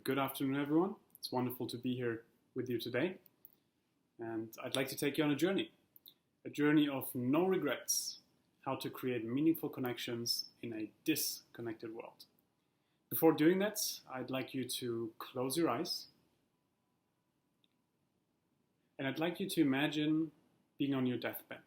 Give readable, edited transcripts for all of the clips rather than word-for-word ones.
Good afternoon, everyone. It's wonderful to be here with you today. And I'd like to take you on a journey of no regrets, how to create meaningful connections in a disconnected world. Before doing that, I'd like you to close your eyes. And I'd like you to imagine being on your deathbed.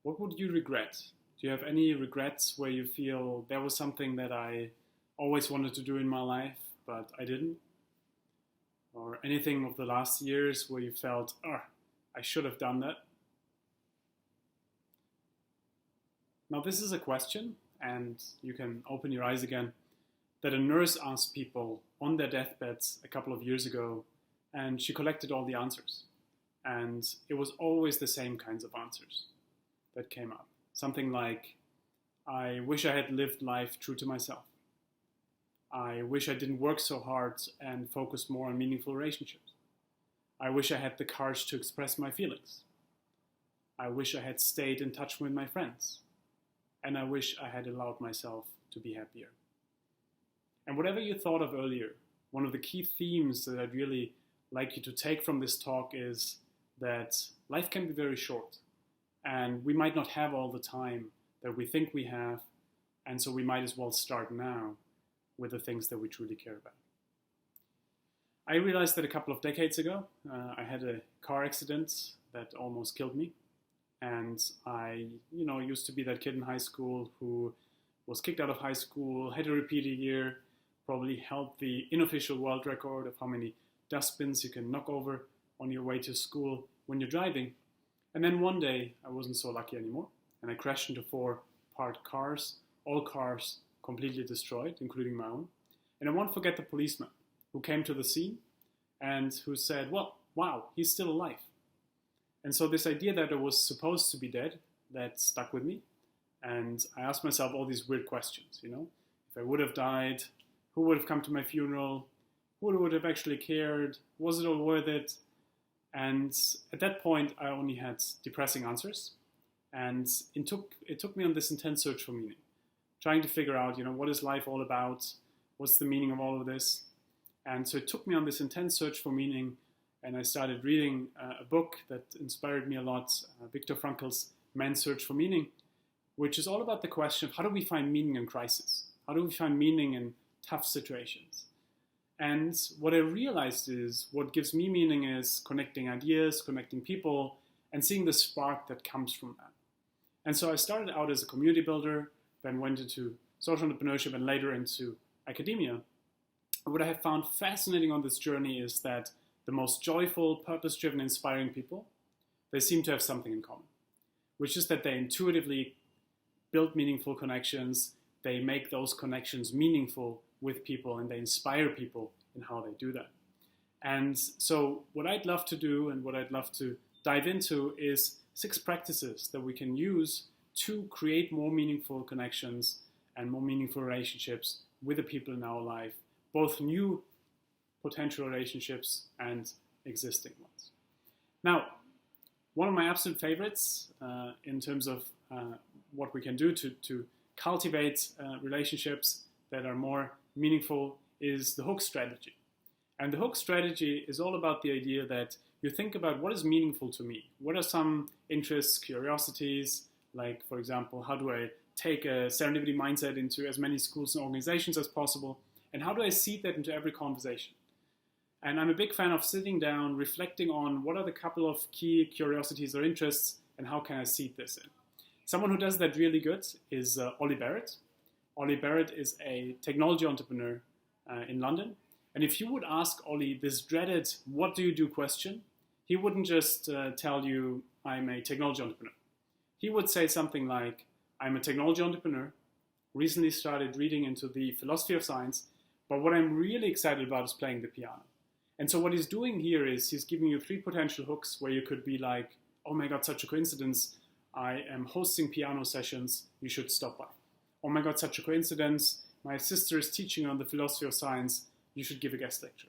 What would you regret? Do you have any regrets where you feel there was something that I always wanted to do in my life, but I didn't? Or anything of the last years where you felt, I should have done that? Now this is a question, and you can open your eyes again, that a nurse asked people on their deathbeds a couple of years ago, and she collected all the answers. And it was always the same kinds of answers that came up. Something like, I wish I had lived life true to myself. I wish I didn't work so hard and focused more on meaningful relationships. I wish I had the courage to express my feelings. I wish I had stayed in touch with my friends. And I wish I had allowed myself to be happier. And whatever you thought of earlier, one of the key themes that I'd really like you to take from this talk is that life can be very short. And we might not have all the time that we think we have, and so we might as well start now with the things that we truly care about. I realized that a couple of decades ago, I had a car accident that almost killed me. And I, used to be that kid in high school who was kicked out of high school, had to repeat a year, probably held the unofficial world record of how many dustbins you can knock over on your way to school when you're driving. And then one day, I wasn't so lucky anymore, and I crashed into 4 parked cars, all cars completely destroyed, including my own. And I won't forget the policeman who came to the scene and who said, well, wow, he's still alive. And so this idea that I was supposed to be dead, that stuck with me. And I asked myself all these weird questions, If I would have died, who would have come to my funeral? Who would have actually cared? Was it all worth it? And at that point, I only had depressing answers. And it took me on this intense search for meaning, trying to figure out, what is life all about? What's the meaning of all of this? And so it took me on this intense search for meaning, and I started reading a book that inspired me a lot, Viktor Frankl's Man's Search for Meaning, which is all about the question of how do we find meaning in crisis? How do we find meaning in tough situations? And what I realized is what gives me meaning is connecting ideas, connecting people, and seeing the spark that comes from that. And so I started out as a community builder, then went into social entrepreneurship and later into academia. And what I have found fascinating on this journey is that the most joyful, purpose-driven, inspiring people, they seem to have something in common, which is that they intuitively build meaningful connections. They make those connections meaningful with people, and they inspire people in how they do that. And so what I'd love to do and what I'd love to dive into is 6 practices that we can use to create more meaningful connections and more meaningful relationships with the people in our life, both new potential relationships and existing ones. Now, one of my absolute favorites in terms of what we can do to cultivate relationships that are more meaningful is the hook strategy. And the hook strategy is all about the idea that you think about what is meaningful to me. What are some interests, curiosities, like, for example, how do I take a serendipity mindset into as many schools and organizations as possible? And how do I seed that into every conversation? And I'm a big fan of sitting down, reflecting on what are the couple of key curiosities or interests, and how can I seed this in? Someone who does that really good is Ollie Barrett. Ollie Barrett is a technology entrepreneur in London. And if you would ask Ollie this dreaded, what do you do question, he wouldn't just tell you, I'm a technology entrepreneur. He would say something like, I'm a technology entrepreneur, recently started reading into the philosophy of science, but what I'm really excited about is playing the piano. And so what he's doing here is he's giving you 3 potential hooks where you could be like, oh my God, such a coincidence. I am hosting piano sessions. You should stop by. Oh my God, such a coincidence. My sister is teaching on the philosophy of science. You should give a guest lecture.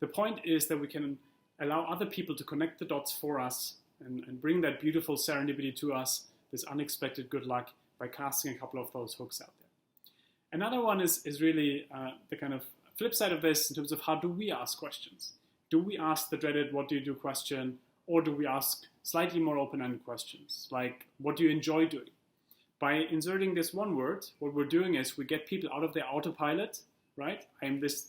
The point is that we can allow other people to connect the dots for us and bring that beautiful serendipity to us, this unexpected good luck, by casting a couple of those hooks out there. Another one is really the kind of flip side of this in terms of how do we ask questions? Do we ask the dreaded "what do you do" question, or do we ask slightly more open-ended questions like "what do you enjoy doing"? By inserting this one word, what we're doing is we get people out of their autopilot, right? I am this,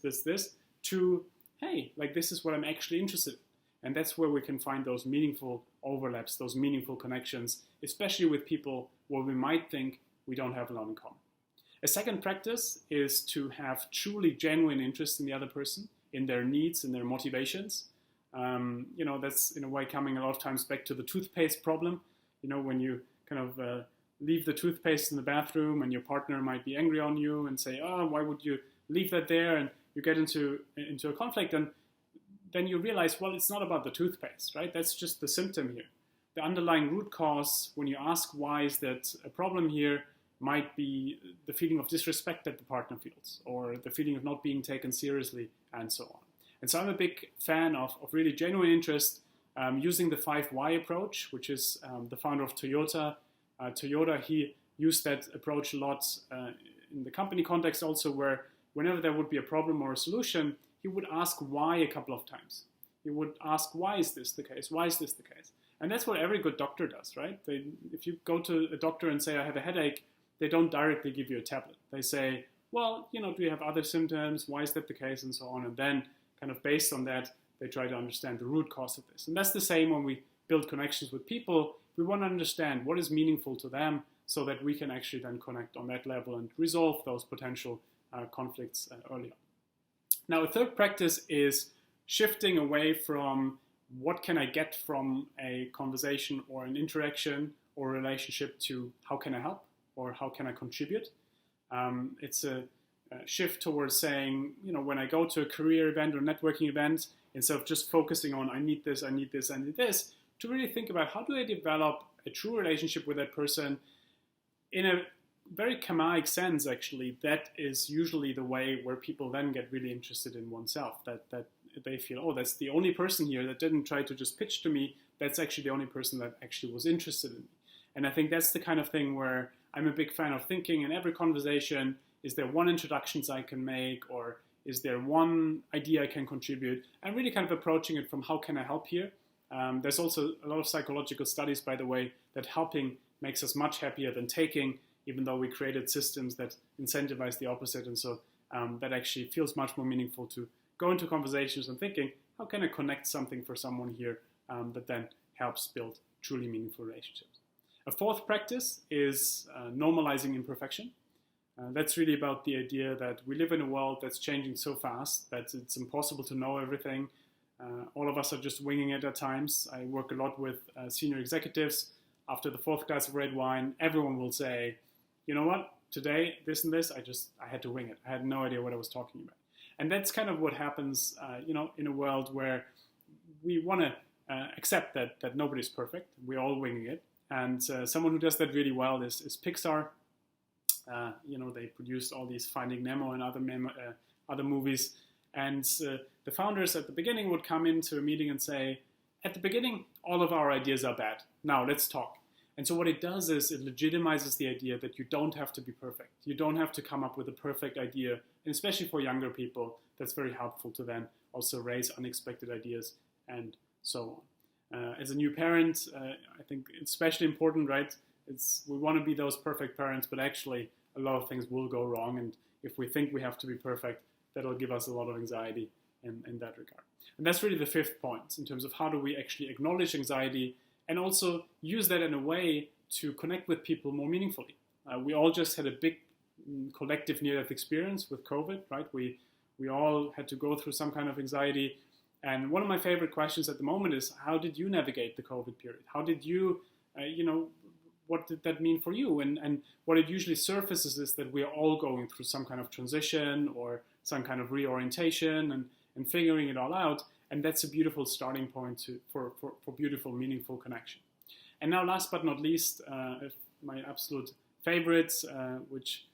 to, hey, like this is what I'm actually interested in. And that's where we can find those meaningful overlaps, those meaningful connections, especially with people where we might think we don't have a lot in common. A second practice is to have truly genuine interest in the other person, in their needs and their motivations. That's in a way coming a lot of times back to the toothpaste problem. When you kind of leave the toothpaste in the bathroom and your partner might be angry on you and say, oh, why would you leave that there? And you get into a conflict, and then you realize, well, it's not about the toothpaste, right? That's just the symptom here. The underlying root cause, when you ask why is that a problem here, might be the feeling of disrespect that the partner feels, or the feeling of not being taken seriously, and so on. And so I'm a big fan of really genuine interest, using the 5 Why approach, which is the founder of Toyota. Toyota, he used that approach a lot in the company context also, where whenever there would be a problem or a solution, he would ask why a couple of times. He would ask, why is this the case? Why is this the case? And that's what every good doctor does, right? If you go to a doctor and say, I have a headache, they don't directly give you a tablet. They say, well, do you have other symptoms? Why is that the case? And so on. And then kind of based on that, they try to understand the root cause of this. And that's the same when we build connections with people. We want to understand what is meaningful to them so that we can actually then connect on that level and resolve those potential conflicts early on. Now, a third practice is shifting away from what can I get from a conversation or an interaction or relationship to how can I help or how can I contribute. It's a shift towards saying, when I go to a career event or networking event, instead of just focusing on I need this, I need this, I need this, to really think about how do I develop a true relationship with that person in a very Kamaic sense. Actually, that is usually the way where people then get really interested in oneself, that they feel, oh, that's the only person here that didn't try to just pitch to me, that's actually the only person that actually was interested in me. And I think that's the kind of thing where I'm a big fan of thinking in every conversation, is there one introduction I can make, or is there one idea I can contribute, and really kind of approaching it from how can I help here. There's also a lot of psychological studies, by the way, that helping makes us much happier than taking, even though we created systems that incentivize the opposite. And so that actually feels much more meaningful to go into conversations and thinking, how can I connect something for someone here that then helps build truly meaningful relationships. A fourth practice is normalizing imperfection. That's really about the idea that we live in a world that's changing so fast that it's impossible to know everything. All of us are just winging it at times. I work a lot with senior executives. After the 4th glass of red wine, everyone will say, you know what, today, this and this, I had to wing it. I had no idea what I was talking about. And that's kind of what happens, in a world where we want to accept that nobody's perfect. We're all winging it. And someone who does that really well is Pixar. They produced all these Finding Nemo and other movies. And the founders at the beginning would come into a meeting and say, at the beginning, all of our ideas are bad. Now let's talk. And so what it does is it legitimizes the idea that you don't have to be perfect. You don't have to come up with a perfect idea. And especially for younger people, that's very helpful to then also raise unexpected ideas and so on. As a new parent, I think it's especially important, right? We want to be those perfect parents, but actually a lot of things will go wrong. And if we think we have to be perfect, that'll give us a lot of anxiety in that regard. And that's really the 5th point in terms of how do we actually acknowledge anxiety and also use that in a way to connect with people more meaningfully. We all just had a big collective near-death experience with COVID, right? We all had to go through some kind of anxiety. And one of my favorite questions at the moment is, how did you navigate the COVID period? How did you, what did that mean for you? And what it usually surfaces is that we are all going through some kind of transition or some kind of reorientation and figuring it all out. And that's a beautiful starting point for beautiful, meaningful connection. And now last but not least, my absolute favorites, which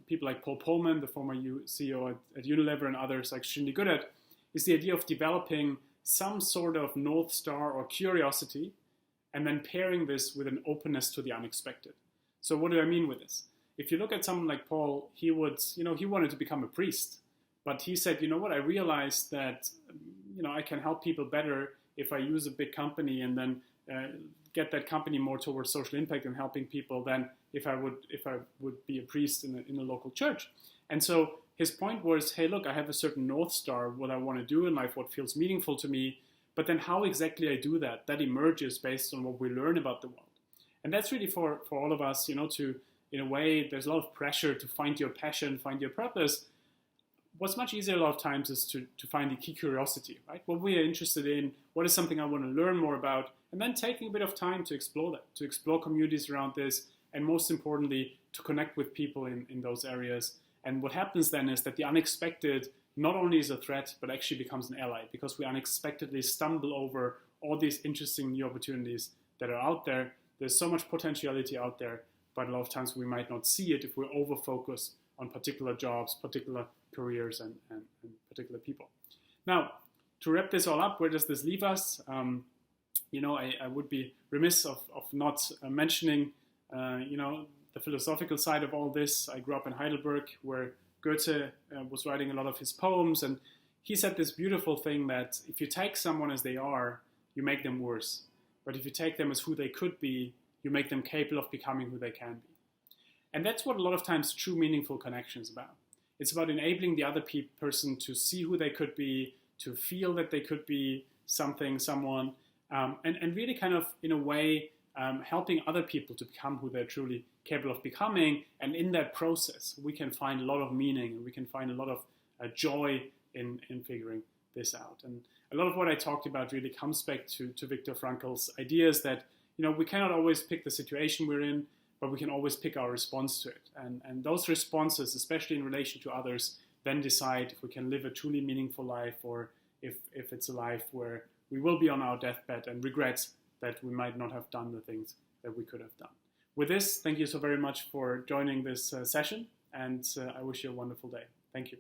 people like Paul Polman, the former CEO at Unilever, and others are extremely good at, is the idea of developing some sort of North Star or curiosity and then pairing this with an openness to the unexpected. So what do I mean with this? if you look at someone like Paul, he wanted to become a priest, but he said, you know what, I realized that, I can help people better if I use a big company and then get that company more towards social impact and helping people than if I would be a priest in a local church. And so his point was, hey, look, I have a certain North Star, what I want to do in life, what feels meaningful to me, but then how exactly I do that emerges based on what we learn about the world. And that's really for all of us, to, in a way, there's a lot of pressure to find your passion, find your purpose. What's much easier a lot of times is to find the key curiosity, right? What we are interested in, what is something I want to learn more about, and then taking a bit of time to explore that, to explore communities around this, and most importantly, to connect with people in those areas. And what happens then is that the unexpected not only is a threat, but actually becomes an ally, because we unexpectedly stumble over all these interesting new opportunities that are out there. There's so much potentiality out there, but a lot of times we might not see it if we're over-focused on particular jobs, particular careers, and particular people. Now, to wrap this all up, where does this leave us? I would be remiss of not mentioning, the philosophical side of all this. I grew up in Heidelberg, where Goethe was writing a lot of his poems, and he said this beautiful thing that if you take someone as they are, you make them worse. But if you take them as who they could be, you make them capable of becoming who they can be. And that's what a lot of times true meaningful connection is about. It's about enabling the other person to see who they could be, to feel that they could be something, someone, and really kind of, in a way, helping other people to become who they're truly capable of becoming. And in that process, we can find a lot of meaning, and we can find a lot of joy in figuring this out. And a lot of what I talked about really comes back to Viktor Frankl's ideas that, we cannot always pick the situation we're in, but we can always pick our response to it. And those responses, especially in relation to others, then decide if we can live a truly meaningful life, or if it's a life where we will be on our deathbed and regret that we might not have done the things that we could have done. With this, thank you so very much for joining this session, and I wish you a wonderful day. Thank you.